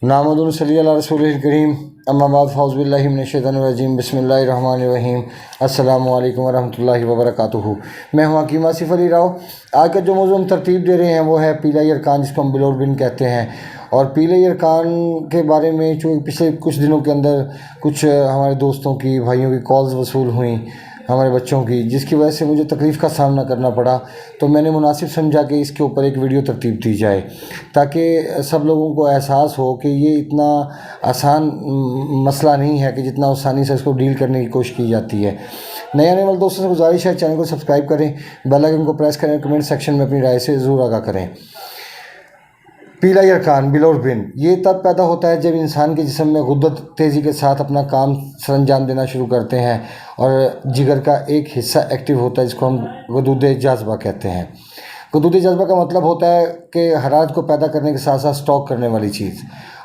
नाहमदुहु व नसल्ली अला रसूलिल करीम अम्मा बाद फ़ौज़ु बिल्लाहि मिनश शैतानिर रजीम बिस्मिल्लाहिर रहमानिर रहीम अस्सलामु अलैकुम व रहमतुल्लाहि व बरकातुहू। मैं हूँ हकीम आसिफ अली राव। आज का जो मौज़ूअ हम तरतीब दे रहे हैं वो है पीला अरकान, जिसको हम बिलोरबिन कहते हैं। और पीले अरकान के बारे में जो पिछले कुछ दिनों के अंदर कुछ हमारे दोस्तों की, भाइयों की कॉल्स वसूल हुई, हमारे बच्चों की, जिसकी वजह से मुझे तकलीफ़ का सामना करना पड़ा। तो मैंने मुनासिब समझा कि इसके ऊपर एक वीडियो तरतीब दी जाए ताकि सब लोगों को एहसास हो कि ये इतना आसान मसला नहीं है कि जितना आसानी से इसको डील करने की कोशिश की जाती है। नए आने वाले दोस्तों से गुजारिश है, चैनल को सब्सक्राइब करें, बेल आइकन को प्रेस करें, कमेंट सेक्शन में अपनी राय से ज़रूर आगाह करें। पीला अरकान बिलोरबिन ये तब पैदा होता है जब इंसान के जिस्म में गुद्दत तेज़ी के साथ अपना काम सरअंजाम देना शुरू करते हैं और जिगर का एक हिस्सा एक्टिव होता है, जिसको हम गदूद जाज़बा कहते हैं। गदूद जाज़बा का मतलब होता है कि हरारत को पैदा करने के साथ साथ स्टॉक करने वाली चीज़।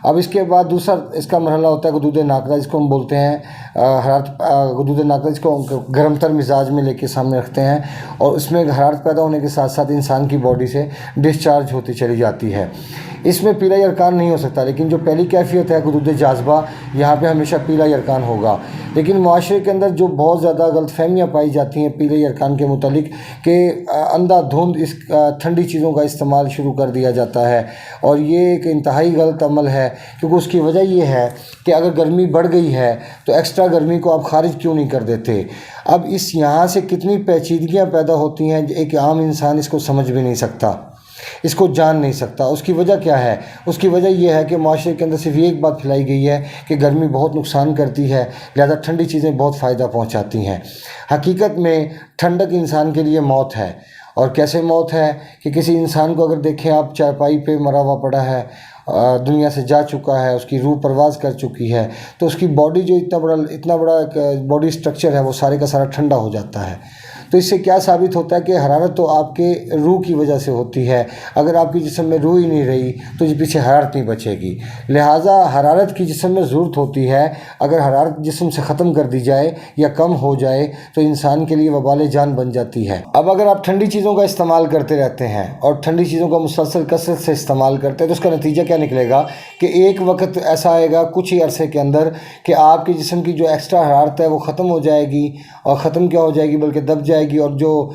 अब इसके बाद दूसरा इसका मरहला होता है गदूद नाकदा, जिसको हम बोलते हैं हरारत। गदूद नाकदा जिसको गर्म तर मिजाज में लेके सामने रखते हैं और उसमें हरारत पैदा होने के साथ साथ इंसान की बॉडी से डिस्चार्ज होती चली जाती है। इसमें पीला अरकान नहीं हो सकता, लेकिन जो पहली कैफियत है गदूद जाज़बा, यहाँ पे हमेशा पीला अरकान होगा। लेकिन माशरे के अंदर जो बहुत ज़्यादा गलतफहमियाँ पाई जाती हैं पीले अरकान के मुतालिक कि अंधाधुंध इस ठंडी चीज़ों का इस्तेमाल शुरू कर दिया जाता है, और ये एक इंतहाई गलत अमल है। क्योंकि उसकी वजह ये है कि अगर गर्मी बढ़ गई है तो एक्स्ट्रा गर्मी को आप खारिज क्यों नहीं कर देते। अब इस यहाँ से कितनी पेचीदगियाँ पैदा होती हैं, एक आम इंसान इसको समझ भी नहीं सकता, इसको जान नहीं सकता। उसकी वजह क्या है? उसकी वजह यह है कि माशरे के अंदर सिर्फ एक बात फैलाई गई है कि गर्मी बहुत नुकसान करती है, लिहाजा ठंडी चीज़ें बहुत फ़ायदा पहुंचाती हैं। हकीकत में ठंडक इंसान के लिए मौत है। और कैसे मौत है कि किसी इंसान को अगर देखें आप, चारपाई पे मरा हुआ पड़ा है, दुनिया से जा चुका है, उसकी रूह परवाज़ कर चुकी है, तो उसकी बॉडी जो इतना बड़ा बॉडी स्ट्रक्चर है वो सारे का सारा ठंडा हो जाता है। तो इससे क्या साबित होता है कि हरारत तो आपके रूह की वजह से होती है। अगर आपकी जिस्म में रूह ही नहीं रही तो ये पीछे हरारत नहीं बचेगी। लिहाजा हरारत की जिस्म में ज़रूरत होती है। अगर हरारत जिस्म से ख़त्म कर दी जाए या कम हो जाए तो इंसान के लिए वबाल जान बन जाती है। अब अगर आप ठंडी चीज़ों का इस्तेमाल करते रहते हैं और ठंडी चीज़ों का मुसलसल कसरत से इस्तेमाल करते हैं तो उसका नतीजा क्या निकलेगा कि एक वक्त ऐसा आएगा कुछ ही अरसे के अंदर कि आपके जिस्म की जो एक्स्ट्रा हरारत है वो ख़त्म हो जाएगी। और ख़त्म क्या हो जाएगी, बल्कि दब जाएगी, और जो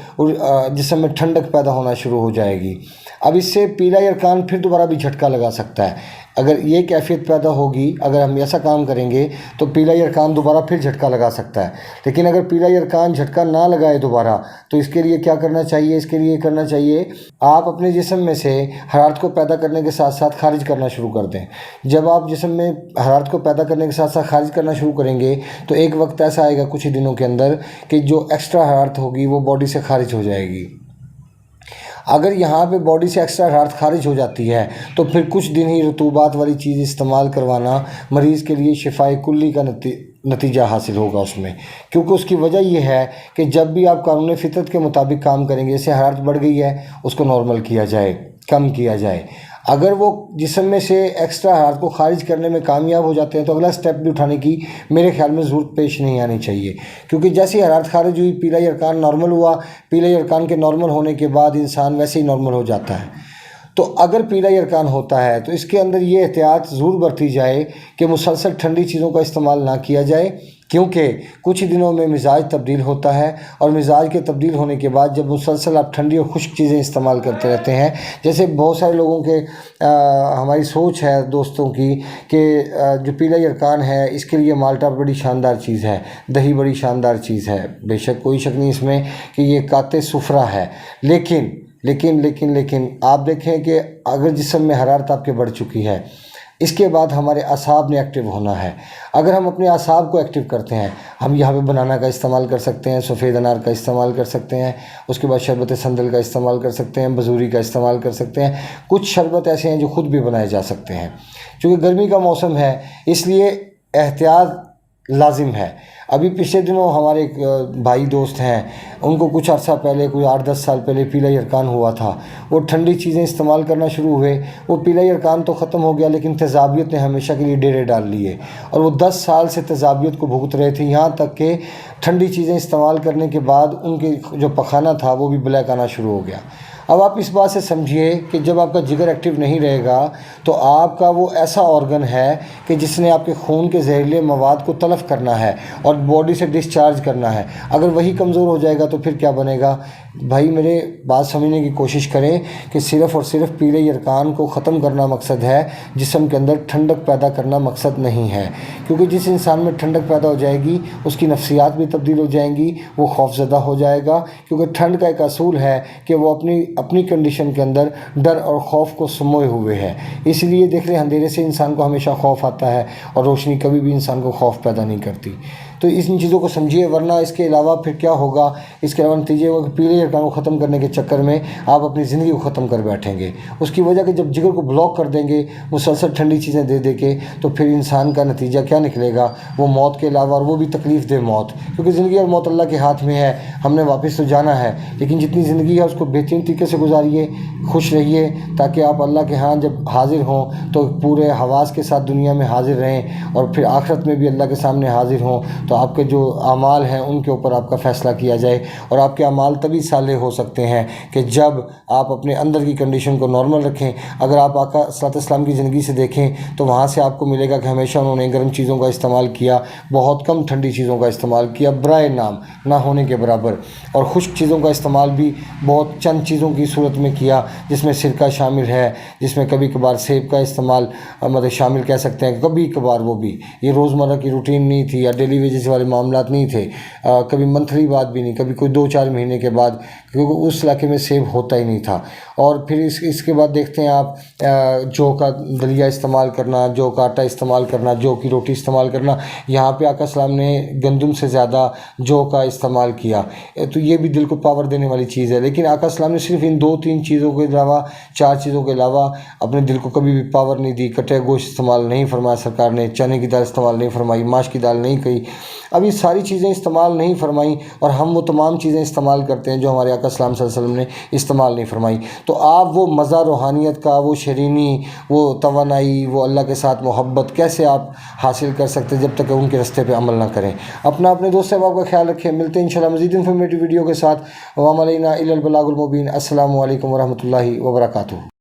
जिस्म में ठंडक पैदा होना शुरू हो जाएगी। अब इससे पीला अरकान फिर दोबारा भी झटका लगा सकता है। अगर ये कैफियत पैदा होगी, अगर हम ऐसा काम करेंगे तो पीला अरकान दोबारा फिर झटका लगा सकता है। लेकिन अगर पीला अरकान झटका ना लगाए दोबारा, तो इसके लिए क्या करना चाहिए? इसके लिए करना चाहिए आप अपने जिस्म में से हरारत को पैदा करने के साथ साथ खारिज करना शुरू कर दें। जब आप जिस्म में हरारत को पैदा करने के साथ साथ खारिज करना शुरू करेंगे तो एक वक्त ऐसा आएगा कुछ ही दिनों के अंदर कि जो एक्स्ट्रा हरारत होगी वो बॉडी से खारिज हो जाएगी। अगर यहाँ पे बॉडी से एक्स्ट्रा हरारत खारिज हो जाती है तो फिर कुछ दिन ही रतूबात वाली चीज़ इस्तेमाल करवाना मरीज़ के लिए शिफाए कुल्ली का नतीजा हासिल होगा उसमें। क्योंकि उसकी वजह यह है कि जब भी आप कानून फितरत के मुताबिक काम करेंगे, जैसे हरारत बढ़ गई है उसको नॉर्मल किया जाए, कम किया जाए। अगर वो जिस्म में से एक्स्ट्रा हरारत को खारिज करने में कामयाब हो जाते हैं तो अगला स्टेप भी उठाने की मेरे ख्याल में ज़रूरत पेश नहीं आनी चाहिए। क्योंकि जैसे ही हरारत खारिज हुई, पीला अरकान नॉर्मल हुआ, पीला अरकान के नॉर्मल होने के बाद इंसान वैसे ही नॉर्मल हो जाता है। तो अगर पीला अरकान होता है तो इसके अंदर ये एहतियात ज़रूर बरती जाए कि मुसलसल ठंडी चीज़ों का इस्तेमाल ना किया जाए, क्योंकि कुछ ही दिनों में मिजाज तब्दील होता है। और मिजाज के तब्दील होने के बाद जब मुसलसल आप ठंडी और खुश्क चीज़ें इस्तेमाल करते रहते हैं, जैसे बहुत सारे लोगों के हमारी सोच है दोस्तों की कि जो पीला अरकान है इसके लिए माल्टा बड़ी शानदार चीज़ है, दही बड़ी शानदार चीज़ है। बेशक कोई शक नहीं इसमें कि ये काते सुफरा है, लेकिन आप देखें कि अगर जिस्म में हरारत आपके बढ़ चुकी है, इसके बाद हमारे असाब ने एक्टिव होना है। अगर हम अपने असाब को एक्टिव करते हैं, हम यहाँ पे बनाना का इस्तेमाल कर सकते हैं, सफ़ेद अनार का इस्तेमाल कर सकते हैं, उसके बाद शरबत संदल का इस्तेमाल कर सकते हैं, बजूरी का इस्तेमाल कर सकते हैं। कुछ शरबत ऐसे हैं जो ख़ुद भी बनाए जा सकते हैं। चूँकि गर्मी का मौसम है इसलिए एहतियात लाजिम है। अभी पिछले दिनों हमारे एक भाई दोस्त हैं, उनको कुछ अर्सा पहले, कोई 8-10 साल पहले पीला अरकान हुआ था। वो ठंडी चीज़ें इस्तेमाल करना शुरू हुए, वो पीला अरकान तो ख़त्म हो गया लेकिन तेज़ाबियत ने हमेशा के लिए डेरे डाल लिए और वो 10 साल से तेज़ाबियत को भुगत रहे थे। यहाँ तक कि ठंडी चीज़ें इस्तेमाल करने के बाद उनके जो पखाना था वो भी ब्लैक आना शुरू हो गया। اب آپ اس بات سے سمجھیے کہ جب آپ کا جگر ایکٹیو نہیں رہے گا تو آپ کا وہ ایسا آرگن ہے کہ جس نے آپ کے خون کے زہریلے مواد کو تلف کرنا ہے اور باڈی سے ڈسچارج کرنا ہے. اگر وہی کمزور ہو جائے گا تو پھر کیا بنے گا؟ بھائی میرے بات سمجھنے کی کوشش کریں کہ صرف اور صرف پیلے یرقان کو ختم کرنا مقصد ہے، جسم کے اندر ٹھنڈک پیدا کرنا مقصد نہیں ہے. کیونکہ جس انسان میں ٹھنڈک پیدا ہو جائے گی اس کی نفسیات بھی تبدیل ہو جائیں گی، وہ خوفزدہ ہو جائے گا. کیونکہ ٹھنڈ کا ایک اصول ہے کہ وہ اپنی کنڈیشن کے اندر ڈر اور خوف کو سموئے ہوئے ہے. اس لیے دیکھ لیں اندھیرے سے انسان کو ہمیشہ خوف آتا ہے اور روشنی کبھی بھی انسان کو خوف پیدا نہیں کرتی. تو ان چیزوں کو سمجھیے، ورنہ اس کے علاوہ پھر کیا ہوگا؟ اس کے علاوہ نتیجے ہوگا کہ پیلے یرقان کو ختم کرنے کے چکر میں آپ اپنی زندگی کو ختم کر بیٹھیں گے. اس کی وجہ کہ جب جگر کو بلاک کر دیں گے مسلسل ٹھنڈی چیزیں دے کے، تو پھر انسان کا نتیجہ کیا نکلے گا؟ وہ موت کے علاوہ، اور وہ بھی تکلیف دہ موت. کیونکہ زندگی اور موت اللہ کے ہاتھ میں ہے، ہم نے واپس تو جانا ہے. لیکن جتنی زندگی ہے اس کو بہترین طریقے سے گزاریے، خوش رہیے، تاکہ آپ اللہ کے ہاں جب حاضر ہوں تو پورے حواس کے ساتھ دنیا میں حاضر رہیں، اور پھر آخرت میں بھی اللہ کے سامنے حاضر ہوں تو آپ کے جو اعمال ہیں ان کے اوپر آپ کا فیصلہ کیا جائے. اور آپ کے اعمال تبھی صالح ہو سکتے ہیں کہ جب آپ اپنے اندر کی کنڈیشن کو نارمل رکھیں. اگر آپ آقا صلی اللہ علیہ وسلم کی زندگی سے دیکھیں تو وہاں سے آپ کو ملے گا کہ ہمیشہ انہوں نے گرم چیزوں کا استعمال کیا، بہت کم ٹھنڈی چیزوں کا استعمال کیا، برائے نام نہ ہونے کے برابر. اور خشک چیزوں کا استعمال بھی بہت چند چیزوں کی صورت میں کیا، جس میں سرکہ شامل ہے، جس میں کبھی کبھار سیب کا استعمال مطلب شامل کہہ سکتے ہیں، کبھی کبھار. وہ بھی یہ روزمرہ کی روٹین نہیں تھی یا ڈیلی ویجز والے معاملات نہیں تھے، کبھی منتھلی بات بھی نہیں، کبھی کوئی 2-4 مہینے کے بعد، کیونکہ اس علاقے میں سیب ہوتا ہی نہیں تھا. اور پھر اس کے بعد دیکھتے ہیں آپ جو کا دلیا استعمال کرنا، جو کا آٹا استعمال کرنا، جو کی روٹی استعمال کرنا. یہاں پہ آقا السلام نے گندم سے زیادہ جو کا استعمال کیا، تو یہ بھی دل کو پاور دینے والی چیز ہے. لیکن آقا السلام نے صرف ان 2-3 چیزوں کے علاوہ، 4 چیزوں کے علاوہ اپنے دل کو کبھی بھی پاور نہیں دی. کٹے گوشت استعمال نہیں فرمایا سرکار نے، چنے کی دال استعمال نہیں فرمائی، ماش کی دال نہیں کہی. اب یہ ساری چیزیں استعمال نہیں فرمائیں، اور ہم وہ تمام چیزیں استعمال کرتے ہیں جو ہمارے آقا السلام صلی اللہ علیہ وسلم نے استعمال نہیں فرمائی. تو آپ وہ مزہ روحانیت کا، وہ شیرینی، وہ توانائی، وہ اللہ کے ساتھ محبت کیسے آپ حاصل کر سکتے جب تک ان کے راستے پہ عمل نہ کریں؟ اپنے دوست احباب کا خیال رکھیں. ملتے ہیں انشاءاللہ مزید انفارمیٹیو ویڈیو کے ساتھ. وما علینا الا البلاغ المبین. السلام علیکم ورحمۃ اللہ وبرکاتہ.